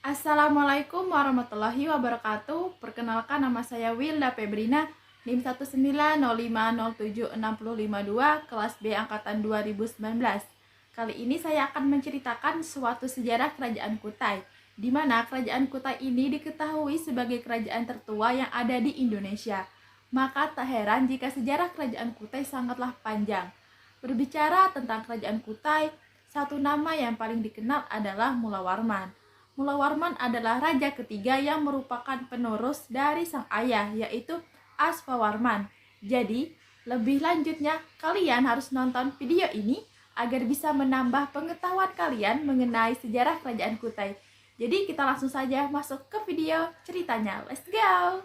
Assalamualaikum warahmatullahi wabarakatuh. Perkenalkan, nama saya Wilda Febrina, NIM 190507652, kelas B angkatan 2019. Kali ini saya akan menceritakan suatu sejarah kerajaan Kutai, di mana kerajaan Kutai ini diketahui sebagai kerajaan tertua yang ada di Indonesia. Maka tak heran jika sejarah kerajaan Kutai sangatlah panjang. Berbicara tentang kerajaan Kutai, satu nama yang paling dikenal adalah Mulawarman. Mulawarman adalah raja ketiga yang merupakan penerus dari sang ayah, yaitu Aswawarman. Jadi, lebih lanjutnya, kalian harus nonton video ini agar bisa menambah pengetahuan kalian mengenai sejarah kerajaan Kutai. Jadi, kita langsung saja masuk ke video ceritanya. Let's go!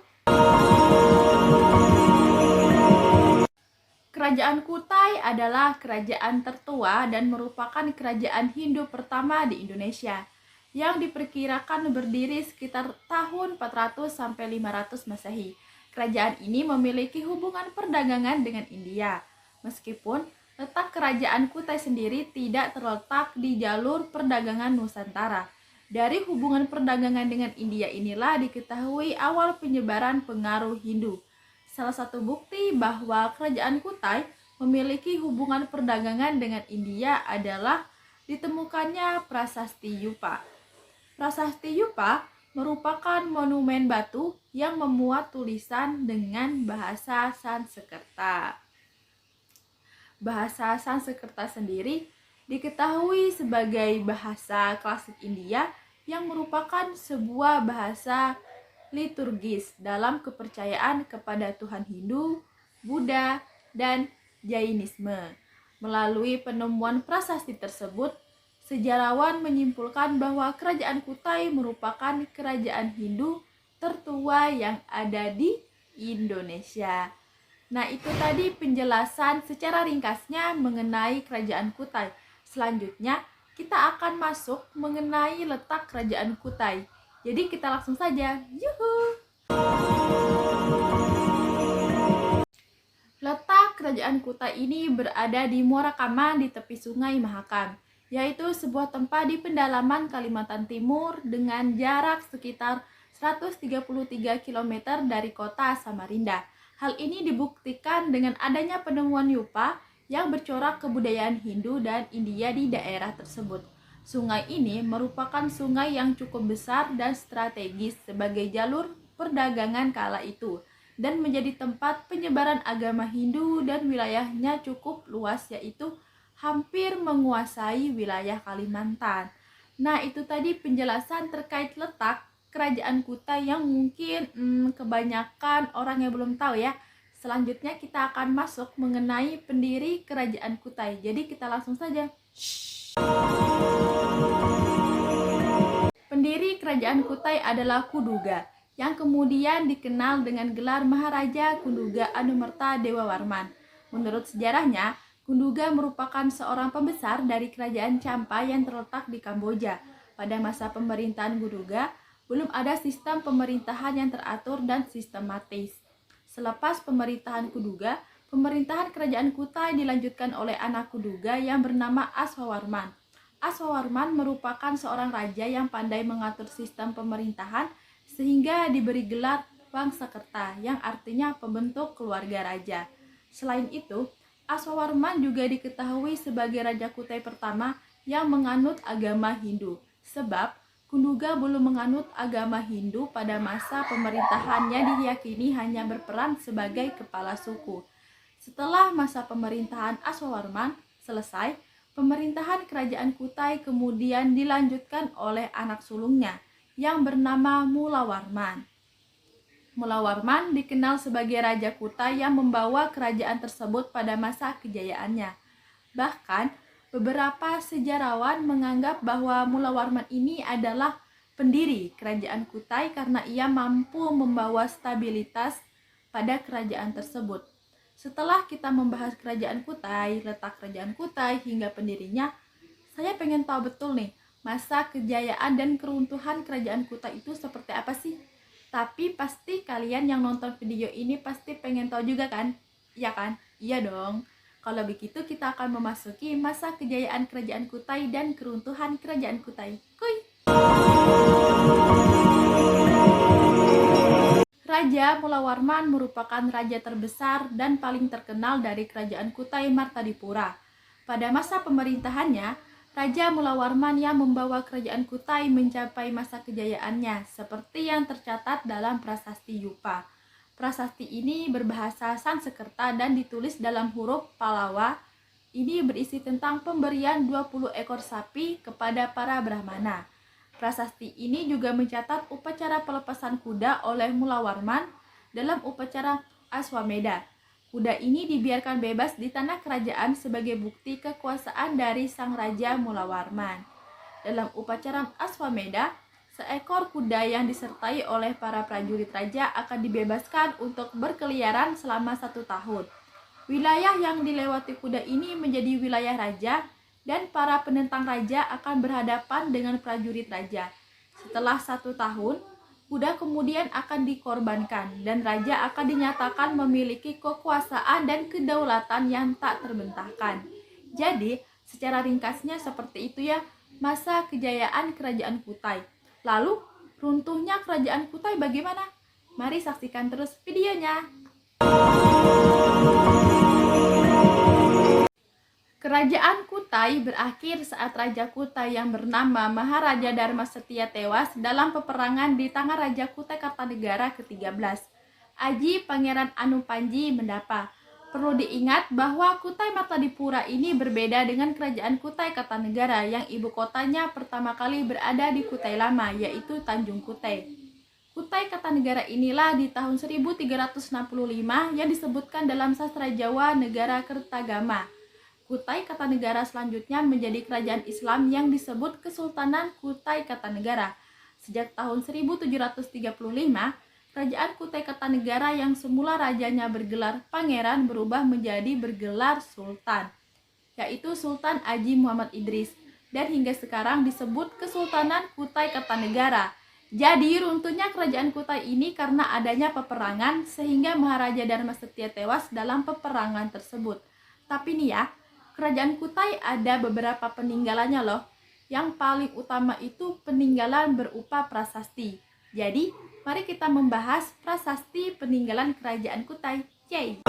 Kerajaan Kutai adalah kerajaan tertua dan merupakan kerajaan Hindu pertama di Indonesia, yang diperkirakan berdiri sekitar tahun 400 sampai 500 Masehi. Kerajaan ini memiliki hubungan perdagangan dengan India. Meskipun letak kerajaan Kutai sendiri tidak terletak di jalur perdagangan Nusantara. Dari hubungan perdagangan dengan India inilah diketahui awal penyebaran pengaruh Hindu. Salah satu bukti bahwa kerajaan Kutai memiliki hubungan perdagangan dengan India adalah ditemukannya Prasasti Yupa. Prasasti Yupa merupakan monumen batu yang memuat tulisan dengan bahasa Sanskerta. Bahasa Sanskerta sendiri diketahui sebagai bahasa klasik India yang merupakan sebuah bahasa liturgis dalam kepercayaan kepada Tuhan Hindu, Buddha, dan Jainisme. Melalui penemuan prasasti tersebut, sejarawan menyimpulkan bahwa kerajaan Kutai merupakan kerajaan Hindu tertua yang ada di Indonesia. Nah, itu tadi penjelasan secara ringkasnya mengenai kerajaan Kutai. Selanjutnya, kita akan masuk mengenai letak kerajaan Kutai. Jadi kita langsung saja. Yuhu! Letak kerajaan Kutai ini berada di Muarakama di tepi sungai Mahakam, yaitu sebuah tempat di pedalaman Kalimantan Timur dengan jarak sekitar 133 km dari kota Samarinda. Hal ini dibuktikan dengan adanya penemuan Yupa yang bercorak kebudayaan Hindu dan India di daerah tersebut. Sungai ini merupakan sungai yang cukup besar dan strategis sebagai jalur perdagangan kala itu dan menjadi tempat penyebaran agama Hindu, dan wilayahnya cukup luas, yaitu hampir menguasai wilayah Kalimantan. Nah, itu tadi penjelasan terkait letak kerajaan Kutai yang mungkin kebanyakan orang yang belum tahu ya. Selanjutnya kita akan masuk mengenai pendiri kerajaan Kutai. Jadi kita langsung saja. Pendiri kerajaan Kutai adalah Kuduga, yang kemudian dikenal dengan gelar Maharaja Kunduga Anumerta Dewa Warman. Menurut sejarahnya, Kunduga merupakan seorang pembesar dari kerajaan Champa yang terletak di Kamboja. Pada masa pemerintahan Kunduga, belum ada sistem pemerintahan yang teratur dan sistematis. Selepas pemerintahan Kunduga, pemerintahan kerajaan Kutai dilanjutkan oleh anak Kunduga yang bernama Aswawarman. Aswawarman merupakan seorang raja yang pandai mengatur sistem pemerintahan sehingga diberi gelar Wangsakerta yang artinya pembentuk keluarga raja. Selain itu, Aswawarman juga diketahui sebagai raja Kutai pertama yang menganut agama Hindu, sebab Kunduga belum menganut agama Hindu pada masa pemerintahannya diyakini hanya berperan sebagai kepala suku. Setelah masa pemerintahan Aswawarman selesai, pemerintahan kerajaan Kutai kemudian dilanjutkan oleh anak sulungnya yang bernama Mulawarman. Mulawarman dikenal sebagai raja Kutai yang membawa kerajaan tersebut pada masa kejayaannya. Bahkan, beberapa sejarawan menganggap bahwa Mulawarman ini adalah pendiri kerajaan Kutai karena ia mampu membawa stabilitas pada kerajaan tersebut. Setelah kita membahas kerajaan Kutai, letak kerajaan Kutai hingga pendirinya, saya pengen tahu betul nih, masa kejayaan dan keruntuhan kerajaan Kutai itu seperti apa sih? Tapi pasti kalian yang nonton video ini pasti pengen tahu juga kan? Iya kan? Iya dong. Kalau begitu kita akan memasuki masa kejayaan Kerajaan Kutai dan keruntuhan Kerajaan Kutai. Kuy! Raja Mulawarman merupakan raja terbesar dan paling terkenal dari Kerajaan Kutai Martadipura. Pada masa pemerintahannya, Raja Mulawarman yang membawa Kerajaan Kutai mencapai masa kejayaannya, seperti yang tercatat dalam Prasasti Yupa. Prasasti ini berbahasa Sanskerta dan ditulis dalam huruf Pallawa. Ini berisi tentang pemberian 20 ekor sapi kepada para Brahmana. Prasasti ini juga mencatat upacara pelepasan kuda oleh Mulawarman dalam upacara Aswameda. Kuda ini dibiarkan bebas di tanah kerajaan sebagai bukti kekuasaan dari sang Raja Mulawarman. Dalam upacara Aswameda, seekor kuda yang disertai oleh para prajurit raja akan dibebaskan untuk berkeliaran selama 1 tahun. Wilayah yang dilewati kuda ini menjadi wilayah raja, dan para penentang raja akan berhadapan dengan prajurit raja. Setelah 1 tahun, kuda kemudian akan dikorbankan, dan raja akan dinyatakan memiliki kekuasaan dan kedaulatan yang tak terbentahkan. Jadi, secara ringkasnya seperti itu ya, masa kejayaan Kerajaan Kutai. Lalu, runtuhnya Kerajaan Kutai bagaimana? Mari saksikan terus videonya. Kerajaan Kutai berakhir saat Raja Kutai yang bernama Maharaja Dharma Setia tewas dalam peperangan di tangan Raja Kutai Kartanegara ke-13, Aji Pangeran Anupanji Mendapa. Perlu diingat bahwa Kutai Martadipura ini berbeda dengan Kerajaan Kutai Kartanegara yang ibu kotanya pertama kali berada di Kutai Lama, yaitu Tanjung Kutai. Kutai Kartanegara inilah di tahun 1365 yang disebutkan dalam sastra Jawa Negara Kertagama. Kutai Kartanegara selanjutnya menjadi kerajaan Islam yang disebut Kesultanan Kutai Kartanegara. Sejak tahun 1735, Kerajaan Kutai Kartanegara yang semula rajanya bergelar pangeran berubah menjadi bergelar sultan, yaitu Sultan Aji Muhammad Idris, dan hingga sekarang disebut Kesultanan Kutai Kartanegara. Jadi runtuhnya Kerajaan Kutai ini karena adanya peperangan sehingga Maharaja Dharma Setia tewas dalam peperangan tersebut. Tapi nih ya, Kerajaan Kutai ada beberapa peninggalannya loh. Yang paling utama itu peninggalan berupa prasasti. Jadi, mari kita membahas prasasti peninggalan Kerajaan Kutai. Yeay!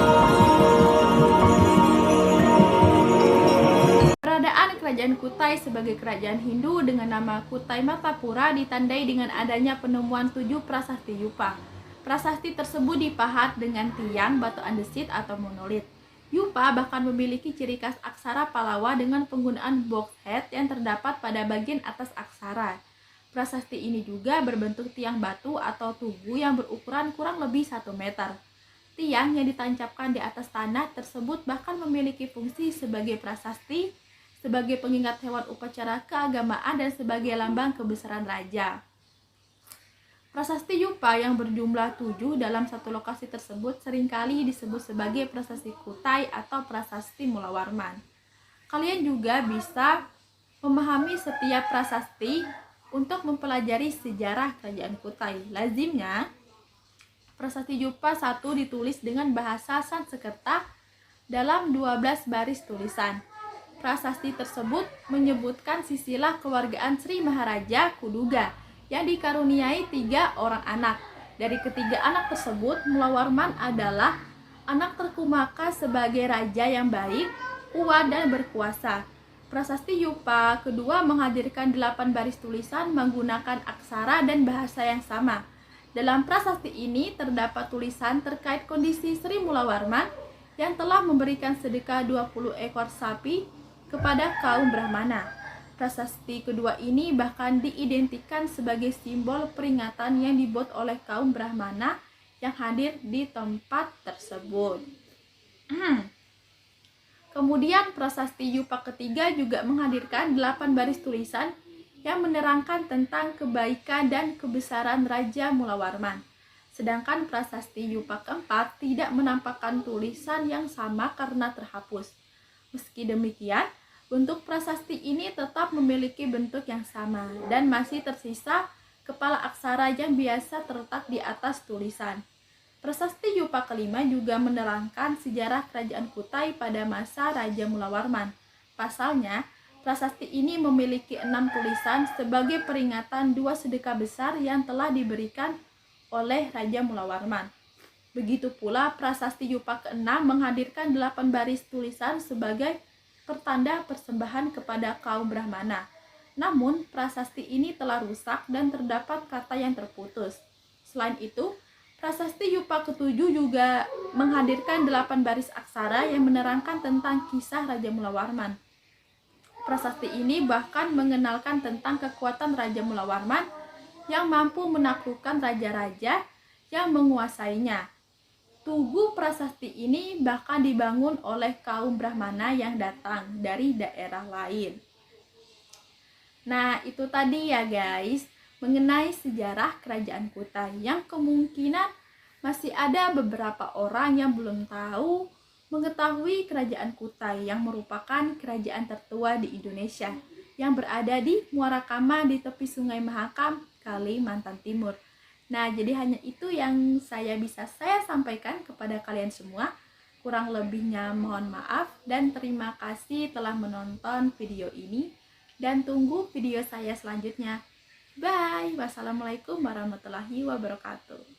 Keberadaan Kerajaan Kutai sebagai kerajaan Hindu dengan nama Kutai Martapura ditandai dengan adanya penemuan 7 prasasti Yupa. Prasasti tersebut dipahat dengan tiang batu andesit atau monolit. Yupa bahkan memiliki ciri khas aksara Pallawa dengan penggunaan box head yang terdapat pada bagian atas aksara. Prasasti ini juga berbentuk tiang batu atau tugu yang berukuran kurang lebih 1 meter. Tiang yang ditancapkan di atas tanah tersebut bahkan memiliki fungsi sebagai prasasti, sebagai pengingat hewan upacara keagamaan, dan sebagai lambang kebesaran raja. Prasasti Yupa yang berjumlah 7 dalam satu lokasi tersebut seringkali disebut sebagai prasasti Kutai atau prasasti Mulawarman. Kalian juga bisa memahami setiap prasasti untuk mempelajari sejarah Kerajaan Kutai. Lazimnya, prasasti Yupa 1 ditulis dengan bahasa Sanskerta dalam 12 baris tulisan. Prasasti tersebut menyebutkan silsilah keluargaan Sri Maharaja Kuduga yang dikaruniai 3 orang anak. Dari ketiga anak tersebut, Mulawarman adalah anak terkemuka sebagai raja yang baik, kuat, dan berkuasa. Prasasti Yupa kedua menghadirkan 8 baris tulisan menggunakan aksara dan bahasa yang sama. Dalam prasasti ini terdapat tulisan terkait kondisi Sri Mulawarman yang telah memberikan sedekah 20 ekor sapi kepada kaum Brahmana. Prasasti kedua ini bahkan diidentikan sebagai simbol peringatan yang dibuat oleh kaum Brahmana yang hadir di tempat tersebut. Kemudian prasasti Yupa ketiga juga menghadirkan 8 baris tulisan yang menerangkan tentang kebaikan dan kebesaran Raja Mulawarman. Sedangkan prasasti Yupa keempat tidak menampakkan tulisan yang sama karena terhapus. Meski demikian, bentuk prasasti ini tetap memiliki bentuk yang sama dan masih tersisa kepala aksara yang biasa terletak di atas tulisan. Prasasti Yupa kelima juga menerangkan sejarah kerajaan Kutai pada masa Raja Mulawarman. Pasalnya, prasasti ini memiliki 6 tulisan sebagai peringatan 2 sedekah besar yang telah diberikan oleh Raja Mulawarman. Begitu pula prasasti Yupa ke-6 menghadirkan 8 baris tulisan sebagai pertanda persembahan kepada kaum Brahmana. Namun, prasasti ini telah rusak dan terdapat kata yang terputus. Selain itu, prasasti Yupa ke-7 juga menghadirkan 8 baris aksara yang menerangkan tentang kisah Raja Mulawarman. Prasasti ini bahkan mengenalkan tentang kekuatan Raja Mulawarman yang mampu menaklukkan raja-raja yang menguasainya. Tugu prasasti ini bahkan dibangun oleh kaum Brahmana yang datang dari daerah lain. Nah, itu tadi ya guys, mengenai sejarah kerajaan Kutai yang kemungkinan masih ada beberapa orang yang belum tahu mengetahui kerajaan Kutai yang merupakan kerajaan tertua di Indonesia yang berada di Muara Kama di tepi Sungai Mahakam, Kalimantan Timur. Nah, jadi hanya itu yang bisa saya sampaikan kepada kalian semua. Kurang lebihnya mohon maaf dan terima kasih telah menonton video ini dan tunggu video saya selanjutnya. Bye. Wassalamualaikum warahmatullahi wabarakatuh.